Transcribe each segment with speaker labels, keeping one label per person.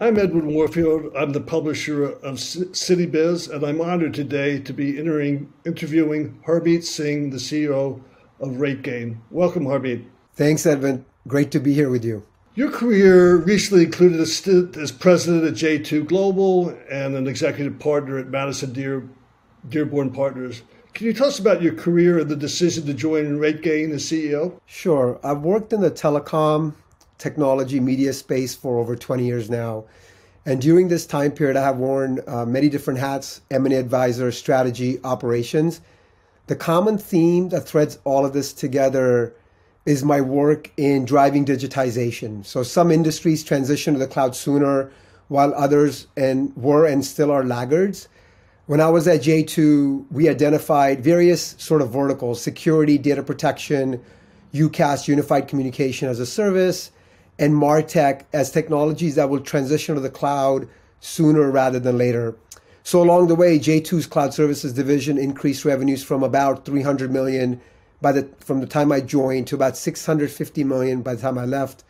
Speaker 1: I'm Edward Warfield. I'm the publisher of Citybiz, and I'm honored today to be interviewing Harmeet Singh, the CEO of RateGain. Welcome, Harmeet.
Speaker 2: Thanks, Edwin. Great to be here with you.
Speaker 1: Your career recently included a stint as president at J2 Global and an executive partner at Madison Dearborn Partners. Can you tell us about your career and the decision to join RateGain as CEO?
Speaker 2: Sure. I've worked in the telecom, technology, media space for over 20 years now. And during this time period, I have worn many different hats: M&A advisor, strategy, operations. The common theme that threads all of this together is my work in driving digitization. So some industries transition to the cloud sooner, while others were and still are laggards. When I was at J2, we identified various sort of verticals: security, data protection, UCaaS, unified communication as a service, and MarTech as technologies that will transition to the cloud sooner rather than later. So along the way, J2's cloud services division increased revenues from about 300 million from the time I joined to about 650 million by the time I left.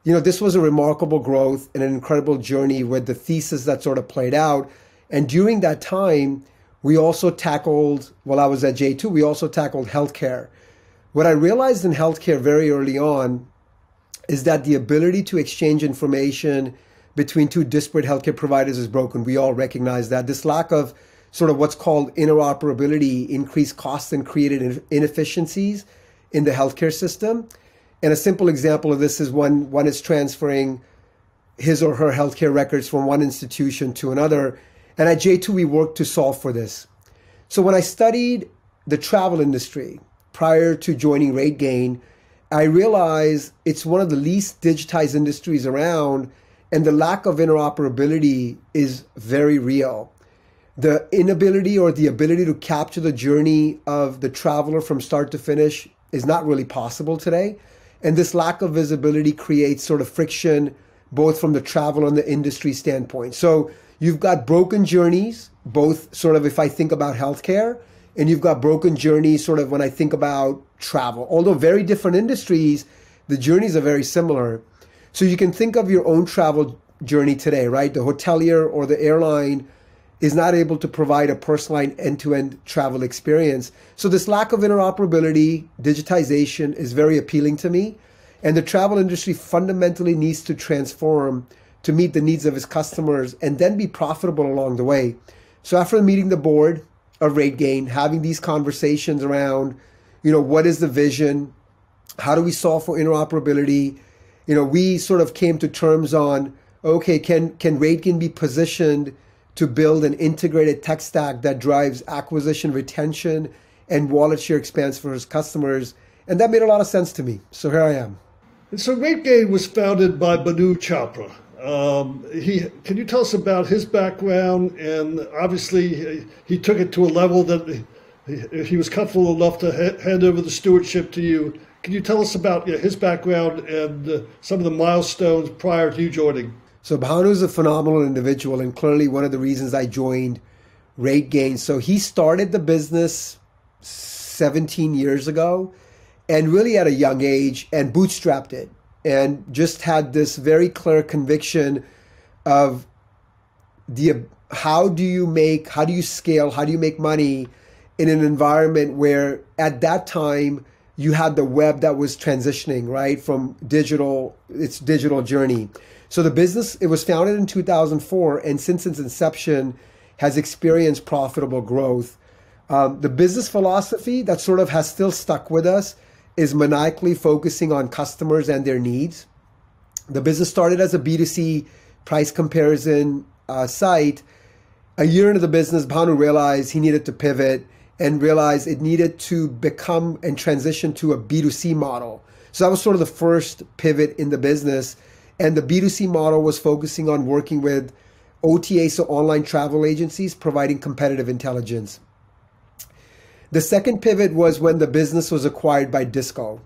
Speaker 2: This was a remarkable growth and an incredible journey with the thesis that sort of played out. And during that time, we also tackled, while I was at J2, we also tackled healthcare. What I realized in healthcare very early on is that the ability to exchange information between two disparate healthcare providers is broken. We all recognize that. This lack of sort of what's called interoperability increased costs and created inefficiencies in the healthcare system. And a simple example of this is when one is transferring his or her healthcare records from one institution to another. And at J2, we worked to solve for this. So when I studied the travel industry prior to joining RateGain, I realized it's one of the least digitized industries around, and the lack of interoperability is very real. The inability or the ability to capture the journey of the traveler from start to finish is not really possible today. And this lack of visibility creates sort of friction, both from the travel and the industry standpoint. So you've got broken journeys, both sort of if I think about healthcare, and you've got broken journeys sort of when I think about travel. Although very different industries, the journeys are very similar. So you can think of your own travel journey today, right? The hotelier or the airline is not able to provide a personalized end-to-end travel experience. So this lack of interoperability, digitization is very appealing to me. And the travel industry fundamentally needs to transform to meet the needs of its customers and then be profitable along the way. So after meeting the board of RateGain, having these conversations around, what is the vision? How do we solve for interoperability? We sort of came to terms on, okay, can RateGain be positioned to build an integrated tech stack that drives acquisition, retention, and wallet share expansion for its customers? And that made a lot of sense to me. So here I am.
Speaker 1: And so RateGain was founded by Banu Chopra. Can you tell us about his background? And obviously, he took it to a level that he was comfortable enough to hand over the stewardship to you. Can you tell us about his background and some of the milestones prior to you joining?
Speaker 2: So Bhanu is a phenomenal individual and clearly one of the reasons I joined RateGain. So he started the business 17 years ago and really at a young age and bootstrapped it and just had this very clear conviction of how do you scale, how do you make money in an environment where at that time you had the web that was transitioning, right, from its digital journey. So the business, it was founded in 2004, and since its inception has experienced profitable growth. The business philosophy that sort of has still stuck with us is maniacally focusing on customers and their needs. The business started as a B2C price comparison site. A year into the business, Bhanu realized he needed to pivot and realized it needed to become and transition to a B2C model. So that was sort of the first pivot in the business. And the B2C model was focusing on working with OTA, so online travel agencies, providing competitive intelligence. The second pivot was when the business was acquired by Disco.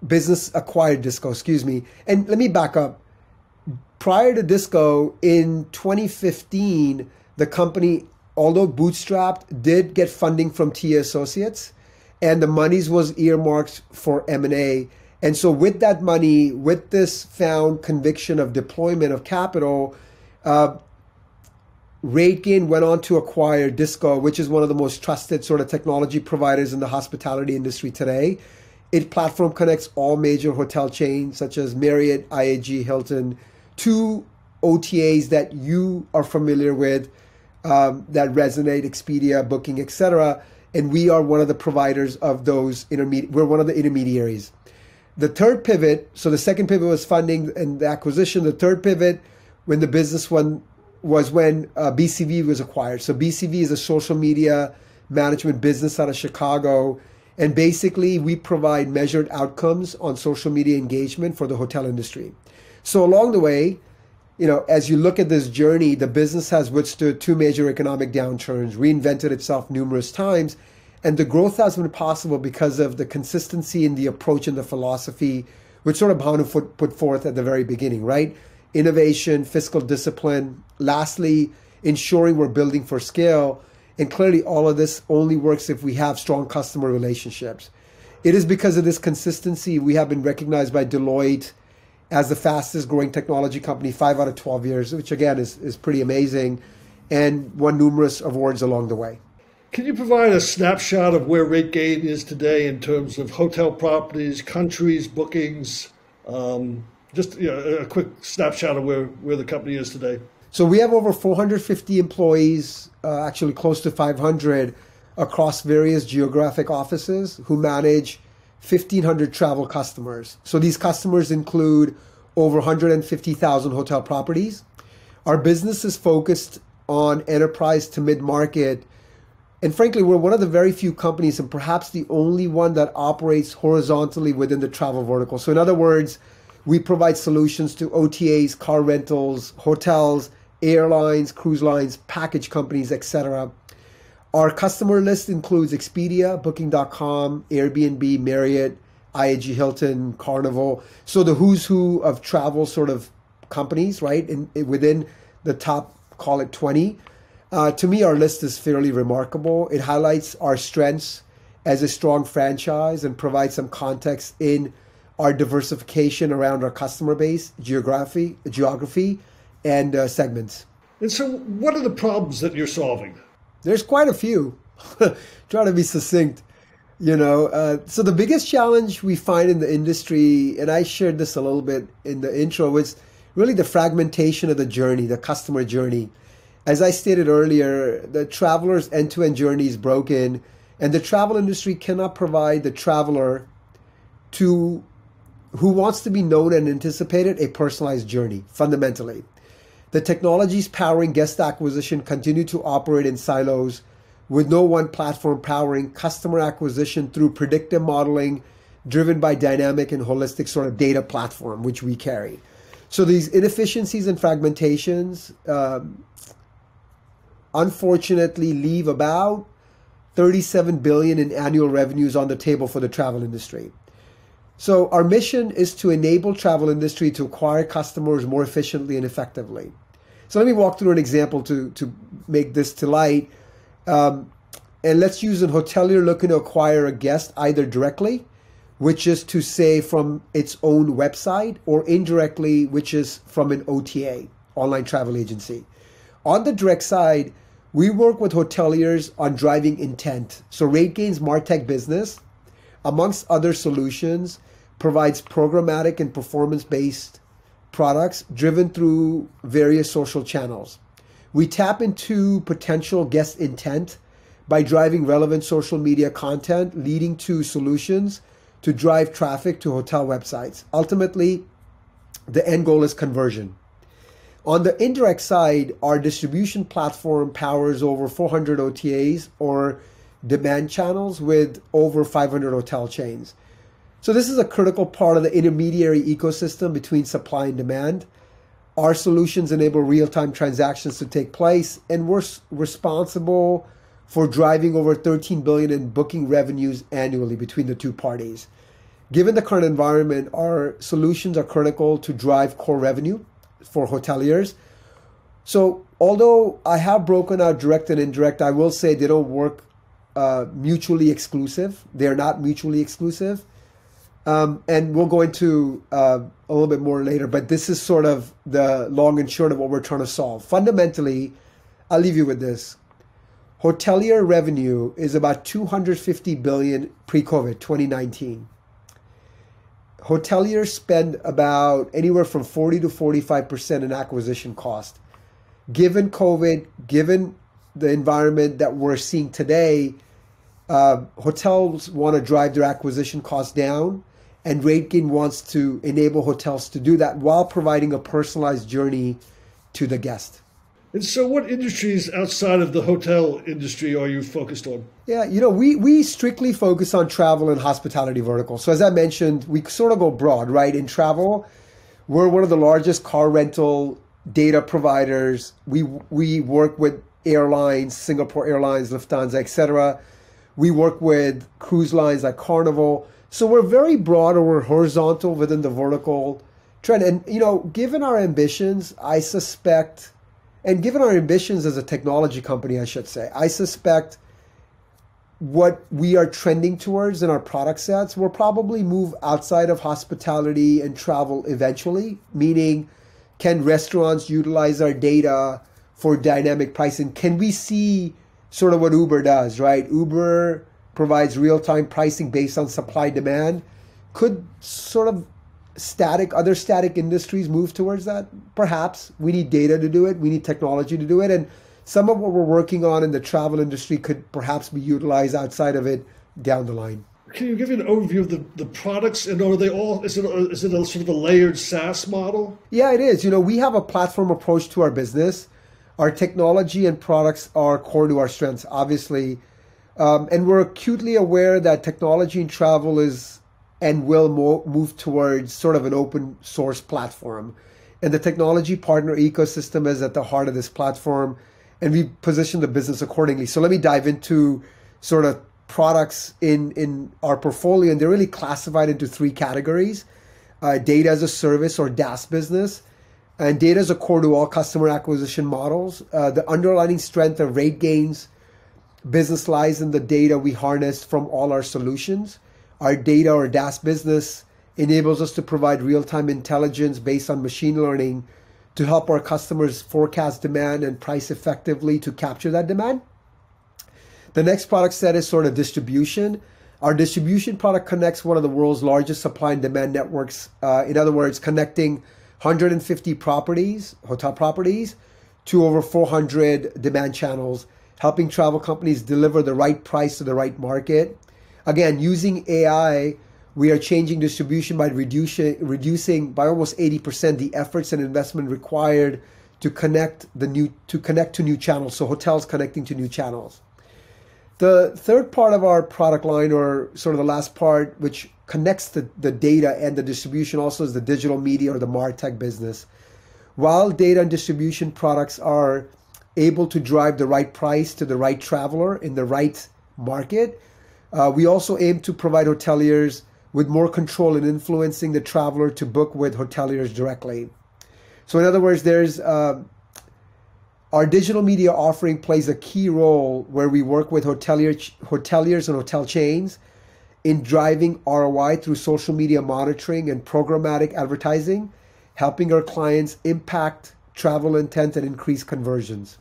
Speaker 2: Business acquired Disco, excuse me. And let me back up. Prior to Disco, in 2015, the company, although bootstrapped, did get funding from TA Associates, and the monies was earmarked for M&A. And so with that money, with this found conviction of deployment of capital, RateGain went on to acquire Disco, which is one of the most trusted sort of technology providers in the hospitality industry today. Its platform connects all major hotel chains such as Marriott, IAG, Hilton, to OTAs that you are familiar with, that resonate, Expedia, Booking, etc. And we are one of the providers of those we're one of the intermediaries. The third pivot, so the second pivot was funding and the acquisition. The third pivot when the business one was when BCV was acquired. So BCV is a social media management business out of Chicago. And basically we provide measured outcomes on social media engagement for the hotel industry. So along the way, as you look at this journey, the business has withstood two major economic downturns, reinvented itself numerous times, and the growth has been possible because of the consistency in the approach and the philosophy, which sort of Bhanu put forth at the very beginning, right? Innovation, fiscal discipline, lastly, ensuring we're building for scale. And clearly all of this only works if we have strong customer relationships. It is because of this consistency we have been recognized by Deloitte as the fastest growing technology company 5 out of 12 years, which again is pretty amazing, and won numerous awards along the way.
Speaker 1: Can you provide a snapshot of where RateGain is today in terms of hotel properties, countries, bookings? Just a quick snapshot of where the company is today.
Speaker 2: So we have over 450 employees, actually close to 500 across various geographic offices who manage 1,500 travel customers. So these customers include over 150,000 hotel properties. Our business is focused on enterprise to mid-market. And frankly, we're one of the very few companies, and perhaps the only one, that operates horizontally within the travel vertical. So in other words, we provide solutions to OTAs, car rentals, hotels, airlines, cruise lines, package companies, etc. Our customer list includes Expedia, Booking.com, Airbnb, Marriott, IAG, Hilton, Carnival. So the who's who of travel sort of companies, right? Within the top, call it 20. To me, our list is fairly remarkable. It highlights our strengths as a strong franchise and provides some context in our diversification around our customer base, geography, and segments.
Speaker 1: And so what are the problems that you're solving?
Speaker 2: There's quite a few. Try to be succinct. So the biggest challenge we find in the industry, and I shared this a little bit in the intro, was really the fragmentation of the journey, the customer journey. As I stated earlier, the traveler's end-to-end journey is broken, and the travel industry cannot provide the traveler who wants to be known and anticipated a personalized journey, fundamentally. The technologies powering guest acquisition continue to operate in silos, with no one platform powering customer acquisition through predictive modeling driven by dynamic and holistic sort of data platform, which we carry. So these inefficiencies and fragmentations, unfortunately, leave about $37 billion in annual revenues on the table for the travel industry. So our mission is to enable travel industry to acquire customers more efficiently and effectively. So let me walk through an example to make this to light. And let's use a hotelier looking to acquire a guest either directly, which is to say from its own website, or indirectly, which is from an OTA, online travel agency. On the direct side, we work with hoteliers on driving intent. So RateGain's MarTech business, amongst other solutions, provides programmatic and performance-based products driven through various social channels. We tap into potential guest intent by driving relevant social media content, leading to solutions to drive traffic to hotel websites. Ultimately, the end goal is conversion. On the indirect side, our distribution platform powers over 400 OTAs or demand channels with over 500 hotel chains. So this is a critical part of the intermediary ecosystem between supply and demand. Our solutions enable real-time transactions to take place, and we're responsible for driving over $13 billion in booking revenues annually between the two parties. Given the current environment, our solutions are critical to drive core revenue for hoteliers. So although I have broken out direct and indirect, I will say they don't work mutually exclusive. They're not mutually exclusive. And we'll go into a little bit more later, but this is sort of the long and short of what we're trying to solve. Fundamentally, I'll leave you with this. Hotelier revenue is about 250 billion pre-COVID, 2019. Hoteliers spend about anywhere from 40 to 45% in acquisition cost. Given COVID, given the environment that we're seeing today, hotels want to drive their acquisition costs down, and RateGain wants to enable hotels to do that while providing a personalized journey to the guest.
Speaker 1: And so what industries outside of the hotel industry are you focused on?
Speaker 2: Yeah, we strictly focus on travel and hospitality vertical. So as I mentioned, we sort of go broad, right? In travel, we're one of the largest car rental data providers. We work with airlines, Singapore Airlines, Lufthansa, etc. We work with cruise lines like Carnival. So we're very broad, or we're horizontal within the vertical trend. And, given our ambitions, I suspect, and given our ambitions as a technology company, I should say, I suspect what we are trending towards in our product sets will probably move outside of hospitality and travel eventually, meaning can restaurants utilize our data for dynamic pricing? Can we see sort of what Uber does, right? Uber provides real-time pricing based on supply demand. Could sort of other static industries move towards that? Perhaps. We need data to do it. We need technology to do it. And some of what we're working on in the travel industry could perhaps be utilized outside of it down the line.
Speaker 1: Can you give an overview of the products, and are they all, is it a sort of a layered SaaS model?
Speaker 2: Yeah, it is. We have a platform approach to our business. Our technology and products are core to our strengths, obviously. And we're acutely aware that technology in travel is and will move towards sort of an open source platform. And the technology partner ecosystem is at the heart of this platform, and we position the business accordingly. So let me dive into sort of products in our portfolio, and they're really classified into three categories. Data as a service, or DaaS business. And data is a core to all customer acquisition models. The underlying strength of RateGain's business lies in the data we harness from all our solutions. Our data, or DaaS business, enables us to provide real-time intelligence based on machine learning to help our customers forecast demand and price effectively to capture that demand. The next product set is sort of distribution. Our distribution product connects one of the world's largest supply and demand networks. In other words, connecting 150 hotel properties, to over 400 demand channels, helping travel companies deliver the right price to the right market. Again, using AI, we are changing distribution by reducing by almost 80% the efforts and investment required to connect to new channels. So hotels connecting to new channels. The third part of our product line, or sort of the last part, which connects the data and the distribution, also is the digital media, or the MarTech business. While data and distribution products are able to drive the right price to the right traveler in the right market, we also aim to provide hoteliers with more control in influencing the traveler to book with hoteliers directly. So in other words, there's our digital media offering plays a key role where we work with hoteliers and hotel chains in driving ROI through social media monitoring and programmatic advertising, helping our clients impact travel intent and increase conversions.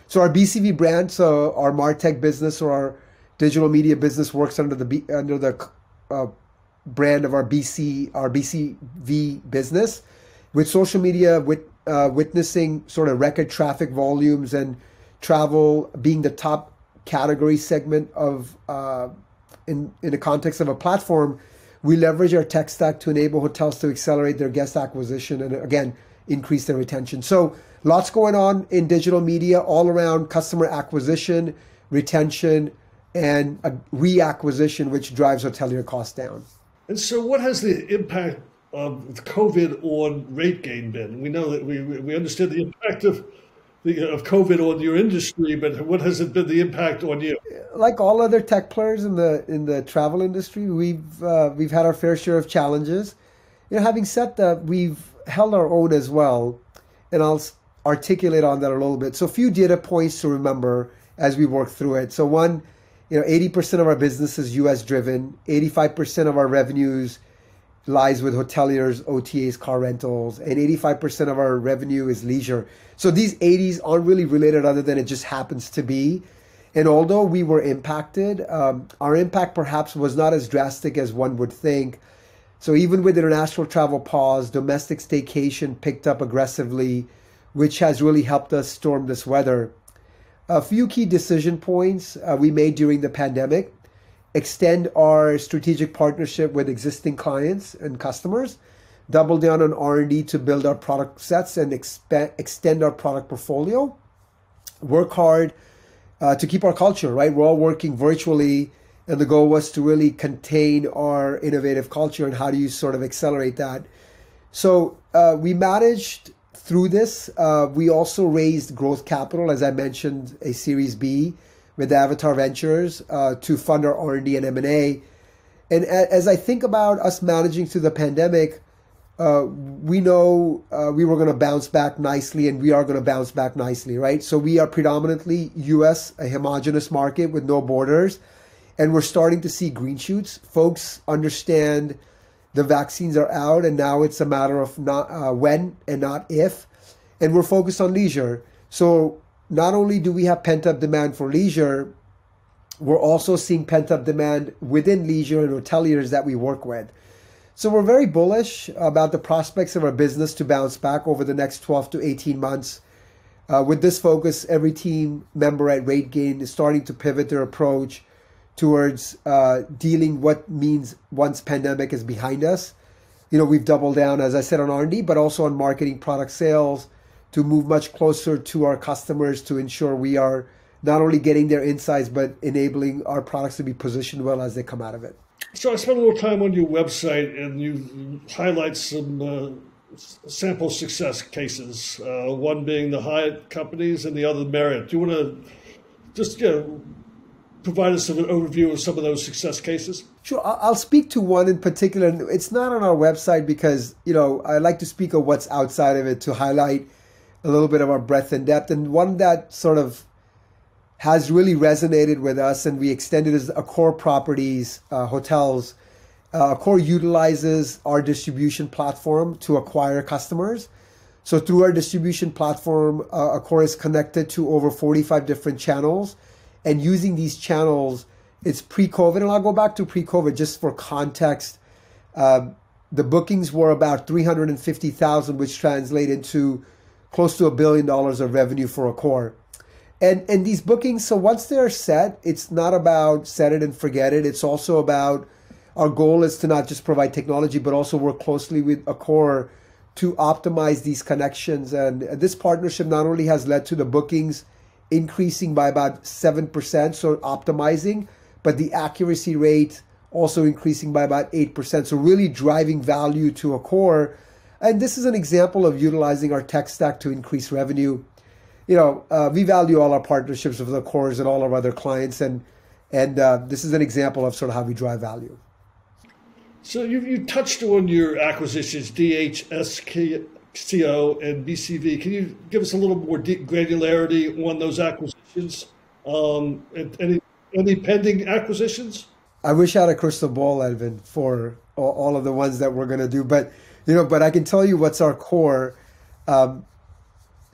Speaker 2: So our BCV brand, so our MarTech business, or our digital media business, works under the brand of our BCV business, with social media witnessing sort of record traffic volumes, and travel being the top category segment of in the context of a platform. We leverage our tech stack to enable hotels to accelerate their guest acquisition and, again, increase their retention. So lots going on in digital media, all around customer acquisition, retention, and reacquisition, which drives hotelier costs down.
Speaker 1: And so what has the impact of COVID on RateGain been? We know that we understand the impact of COVID on your industry, but what has it been the impact on you?
Speaker 2: Like all other tech players in the travel industry, we've had our fair share of challenges. Having said that, we've held our own as well, and I'll articulate on that a little bit. So a few data points to remember as we work through it. So one, 80% of our business is US driven. 85% of our revenues lies with hoteliers, OTAs, car rentals, and 85% of our revenue is leisure. So these 80s aren't really related other than it just happens to be. And although we were impacted, our impact perhaps was not as drastic as one would think. So even with international travel pause, domestic staycation picked up aggressively, which has really helped us storm this weather. A few key decision points we made during the pandemic: extend our strategic partnership with existing clients and customers, double down on R&D to build our product sets and extend our product portfolio, work hard to keep our culture, right? We're all working virtually, and the goal was to really contain our innovative culture, and how do you sort of accelerate that? So we managed through this. We also raised growth capital, as I mentioned, a Series B with Avatar Ventures to fund our R&D and M&A. And as I think about us managing through the pandemic, we know we were going to bounce back nicely, and we are going to bounce back nicely, right? So we are predominantly US, a homogenous market with no borders, and we're starting to see green shoots. Folks understand the vaccines are out, and now it's a matter of not when and not if. And we're focused on leisure. So not only do we have pent-up demand for leisure, we're also seeing pent-up demand within leisure and hoteliers that we work with. So we're very bullish about the prospects of our business to bounce back over the next 12 to 18 months. With this focus, every team member at RateGain is starting to pivot their approach towards dealing what means once pandemic is behind us. We've doubled down, as I said, on R&D, but also on marketing, product sales, to move much closer to our customers to ensure we are not only getting their insights, but enabling our products to be positioned well as they come out of it.
Speaker 1: So I spent a little time on your website, and you highlight some sample success cases, one being the Hyatt companies and the other Marriott. Do you want to just provide us an overview of some of those success cases?
Speaker 2: Sure. I'll speak to one in particular. It's not on our website because, I like to speak of what's outside of it to highlight a little bit of our breadth and depth. And one that sort of has really resonated with us, and we extended as Accor Properties, hotels. Accor utilizes our distribution platform to acquire customers. So through our distribution platform, Accor is connected to over 45 different channels. And using these channels, it's pre-COVID, and I'll go back to pre-COVID just for context. The bookings were about 350,000, which translate into close to $1 billion of revenue for Accor. And these bookings, so once they're set, it's not about set it and forget it. It's also about, our goal is to not just provide technology, but also work closely with Accor to optimize these connections. And this partnership not only has led to the bookings increasing by about 7%, so optimizing, but the accuracy rate also increasing by about 8%. So really driving value to Accor. And this is an example of utilizing our tech stack to increase revenue. We value all our partnerships with Accor and all our other clients, and this is an example of sort of how we drive value.
Speaker 1: So you touched on your acquisitions, DHSCO and BCV. Can you give us a little more granularity on those acquisitions? And any pending acquisitions?
Speaker 2: I wish I had a crystal ball, Edvin, for all of the ones that we're going to do, but I can tell you what's our core.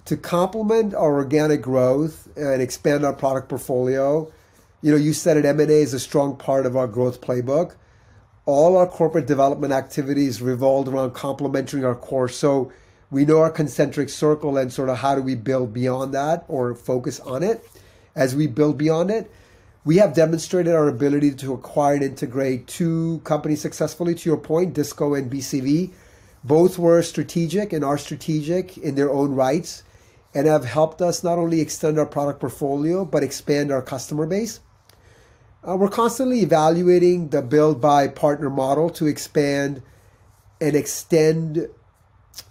Speaker 2: To complement our organic growth and expand our product portfolio, you said it, M&A is a strong part of our growth playbook. All our corporate development activities revolved around complementing our core. So we know our concentric circle and sort of how do we build beyond that or focus on it. As we build beyond it, we have demonstrated our ability to acquire and integrate two companies successfully, to your point, Disco and BCV. Both were strategic and are strategic in their own rights, and have helped us not only extend our product portfolio, but expand our customer base. We're constantly evaluating the build by partner model to expand and extend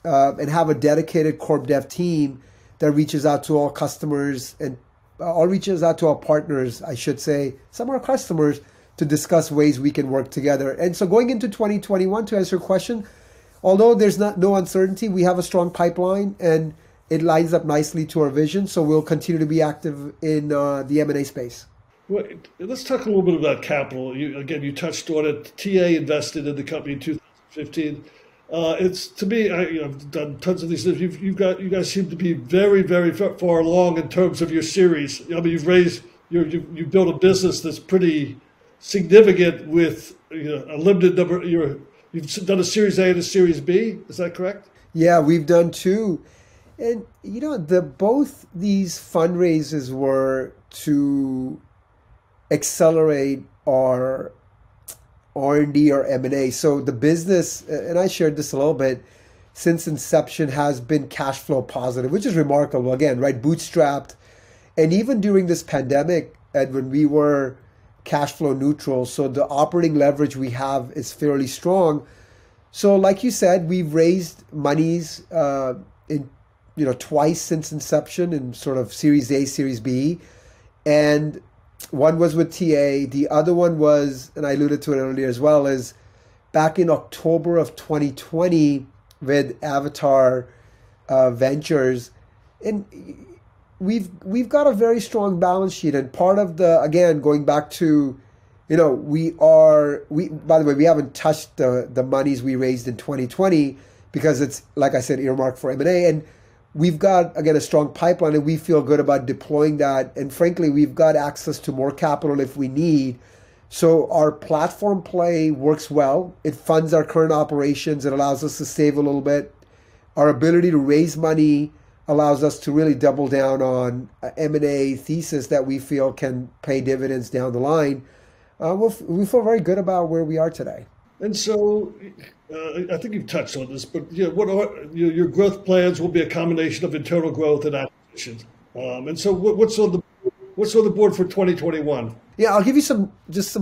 Speaker 2: and have a dedicated corp dev team that reaches out to all customers and reaches out to our partners, I should say, some of our customers, to discuss ways we can work together. And so going into 2021, to answer your question, although there's no uncertainty, we have a strong pipeline and it lines up nicely to our vision. So we'll continue to be active in the M&A space.
Speaker 1: Well, let's talk a little bit about capital. You touched on it. TA invested in the company in 15. It's to me, I've done tons of these. You guys seem to be very, very far along in terms of your series. I mean, you built a business that's pretty significant with a limited number. You've done a Series A and a Series B. Is that correct?
Speaker 2: Yeah, we've done two. And both these fundraisers were to accelerate our R&D or M&A. So the business, and I shared this a little bit, since inception has been cash flow positive, which is remarkable. Again, right, bootstrapped. And even during this pandemic, Edwin, we were cash flow neutral. So the operating leverage we have is fairly strong. So like you said, we've raised monies in twice since inception in sort of Series A, Series B. And one was with TA. The other one was, and I alluded to it earlier as well, is back in October of 2020 with Avatar Ventures. And we've got a very strong balance sheet. And part of again, going back to, by the way, we haven't touched the monies we raised in 2020 because it's, like I said, earmarked for M&A. And we've got, again, a strong pipeline, and we feel good about deploying that. And frankly, we've got access to more capital if we need. So our platform play works well. It funds our current operations. It allows us to save a little bit. Our ability to raise money allows us to really double down on M&A thesis that we feel can pay dividends down the line. We feel very good about where we are today.
Speaker 1: And so, I think you've touched on this, but what are your growth plans? Will be a combination of internal growth and acquisitions. And so, what's on the board for 2021?
Speaker 2: Yeah, I'll give you some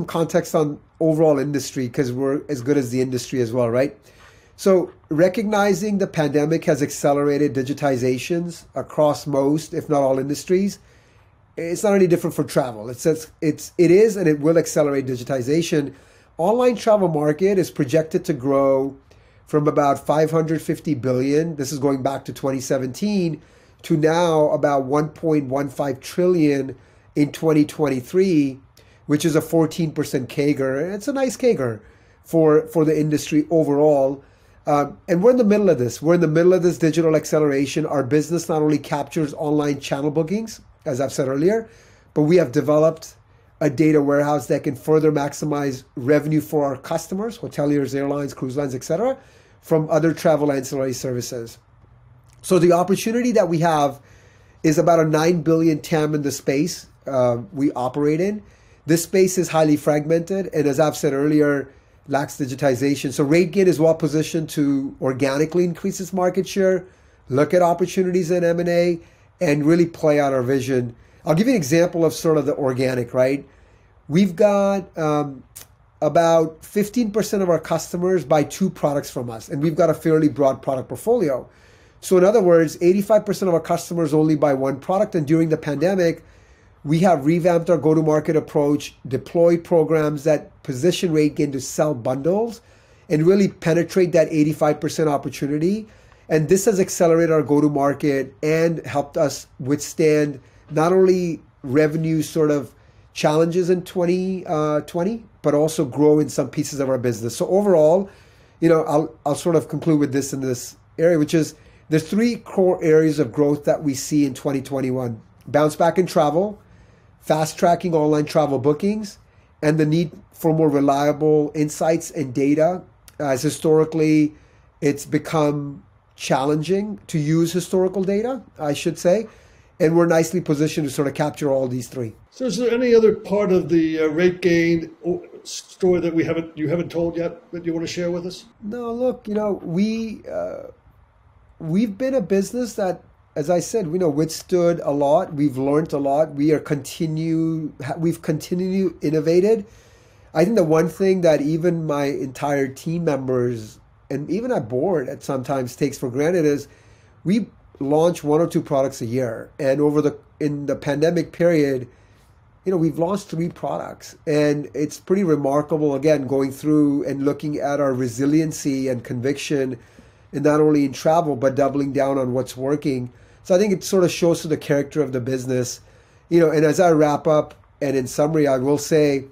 Speaker 2: context on overall industry because we're as good as the industry as well, right? So, recognizing the pandemic has accelerated digitizations across most, if not all, industries. It's not any different for travel. It is, and it will accelerate digitization. Online travel market is projected to grow from about 550 billion, this is going back to 2017, to now about 1.15 trillion in 2023, which is a 14% CAGR. And it's a nice CAGR for the industry overall. And we're in the middle of this. We're in the middle of this digital acceleration. Our business not only captures online channel bookings, as I've said earlier, but we have developed a data warehouse that can further maximize revenue for our customers, hoteliers, airlines, cruise lines, etc., from other travel ancillary services. So the opportunity that we have is about a 9 billion TAM in the space we operate in. This space is highly fragmented, and as I've said earlier, lacks digitization. So RateGain is well positioned to organically increase its market share, look at opportunities in M&A, and really play out our vision. I'll give you an example of sort of the organic, right? We've got about 15% of our customers buy 2 products from us, and we've got a fairly broad product portfolio. So in other words, 85% of our customers only buy 1 product, and during the pandemic, we have revamped our go-to-market approach, deployed programs that position RateGain to sell bundles and really penetrate that 85% opportunity. And this has accelerated our go-to-market and helped us withstand not only revenue sort of challenges in 2020, but also grow in some pieces of our business. So overall, I'll sort of conclude with this in this area, which is there's 3 core areas of growth that we see in 2021. Bounce back in travel, fast tracking online travel bookings, and the need for more reliable insights and data. As historically, it's become challenging to use historical data, I should say. And we're nicely positioned to sort of capture all these 3.
Speaker 1: So is there any other part of the RateGain story that you haven't told yet that you want to share with us?
Speaker 2: No, look, we've been a business that, as I said, withstood a lot. We've learned a lot. We've continued innovated. I think the one thing that even my entire team members and even our board at sometimes takes for granted is we launch 1 or 2 products a year. And in the pandemic period, we've launched 3 products. And it's pretty remarkable, again, going through and looking at our resiliency and conviction, and not only in travel, but doubling down on what's working. So I think it sort of shows to the character of the business. And as I wrap up, and in summary, I will say,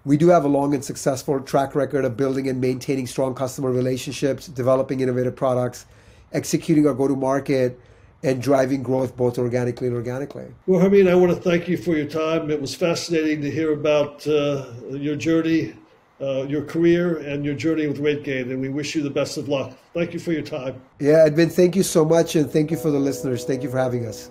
Speaker 2: We do have a long and successful track record of building and maintaining strong customer relationships, developing innovative products, executing our go-to-market, and driving growth both organically and organically.
Speaker 1: Well, Harmeet, I want to thank you for your time. It was fascinating to hear about your journey, your career, and your journey with RateGain, and we wish you the best of luck. Thank you for your time.
Speaker 2: Yeah, Edwin, thank you so much, and thank you for the listeners. Thank you for having us.